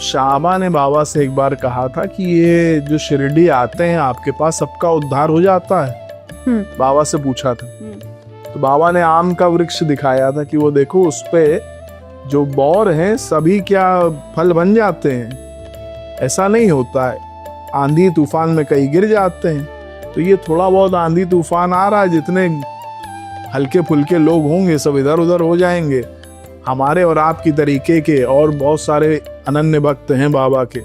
श्यामा ने बाबा से एक बार कहा था कि ये जो शिरडी आते हैं आपके पास, सबका उद्धार हो जाता है? बाबा से पूछा था। तो बाबा ने आम का वृक्ष दिखाया था कि वो देखो उस पे जो बौर हैं सभी क्या फल बन जाते हैं। ऐसा नहीं होता है, आंधी तूफान में कई गिर जाते हैं। तो ये थोड़ा बहुत आंधी तूफान आ रहा है, जितने हल्के फुल्के लोग होंगे सब इधर उधर हो जाएंगे। हमारे और आपकी तरीके के और बहुत सारे अनन्य भक्त हैं बाबा के,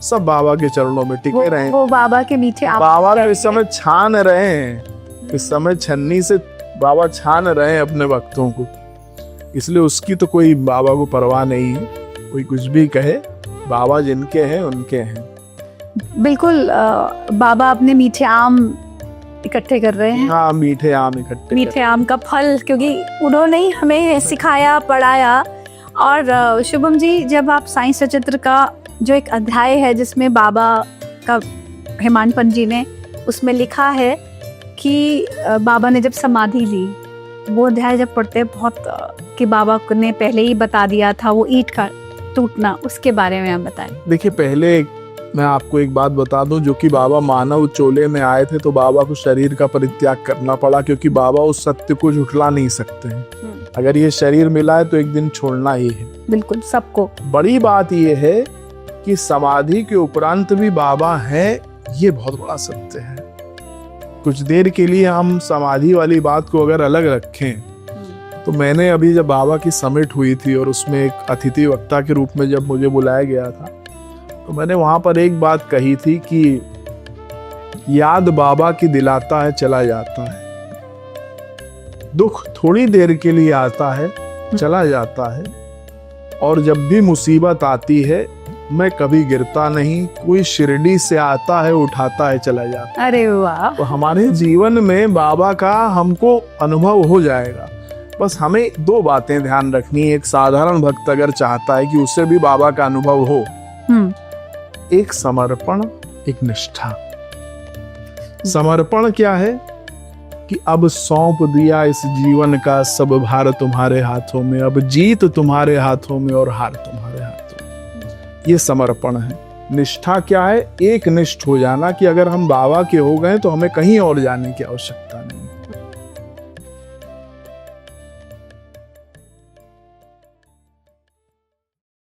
सब बाबा के चरणों में टिके रहे। वो बाबा के मीठे बाबा इस समय छान रहे हैं, इस समय छन्नी से बाबा छान रहे हैं अपने भक्तों को। इसलिए उसकी तो कोई बाबा को परवाह नहीं है, कोई कुछ भी कहे, बाबा जिनके हैं उनके हैं। बिल्कुल। बाबा अपने मीठे आम इकट्ठे कर रहे हैं। हाँ, मीठे आम इकट्ठे, मीठे आम का फल, क्योंकि उन्होंने ही हमें सिखाया, पढ़ाया। और शुभम जी, जब आप साईं सचित्र का जो एक अध्याय है जिसमें बाबा का हेमांत पंत जी ने उसमें लिखा है कि बाबा ने जब समाधि ली, वो अध्याय जब पढ़ते हैं बहुत कि बाबा ने पहले ही बता दिया था वो ईंट का टूटना, उसके बारे में आप बताएं। देखिए, पहले मैं आपको एक बात बता दूं, जो कि बाबा मानव चोले में आए थे तो बाबा को शरीर का परित्याग करना पड़ा, क्योंकि बाबा उस सत्य को झुठला नहीं सकते हैं। अगर ये शरीर मिला है तो एक दिन छोड़ना ही है, बिल्कुल सबको। बड़ी बात ये है कि समाधि के उपरांत भी बाबा है, ये बहुत बड़ा सत्य है। कुछ देर के लिए हम समाधि वाली बात को अगर अलग रखें, तो मैंने अभी जब बाबा की समिट हुई थी और उसमें एक अतिथि वक्ता के रूप में जब मुझे बुलाया गया था, तो मैंने वहां पर एक बात कही थी कि याद बाबा की दिलाता है, चला जाता है। दुख थोड़ी देर के लिए आता है, चला जाता है। और जब भी मुसीबत आती है, मैं कभी गिरता नहीं, कोई शिरडी से आता है, उठाता है, चला जाता है। अरे वाह। तो हमारे जीवन में बाबा का हमको अनुभव हो जाएगा। बस हमें दो बातें ध्यान रखनी है। एक साधारण भक्त अगर चाहता है कि उसे भी बाबा का अनुभव हो, एक समर्पण, एक निष्ठा। समर्पण क्या है कि अब सौंप दिया इस जीवन का सब भार तुम्हारे हाथों में, अब जीत तुम्हारे हाथों में और हार तुम्हारे हाथों में। ये समर्पण है। निष्ठा क्या है? एक निष्ठ हो जाना कि अगर हम बाबा के हो गए तो हमें कहीं और जाने की आवश्यकता नहीं।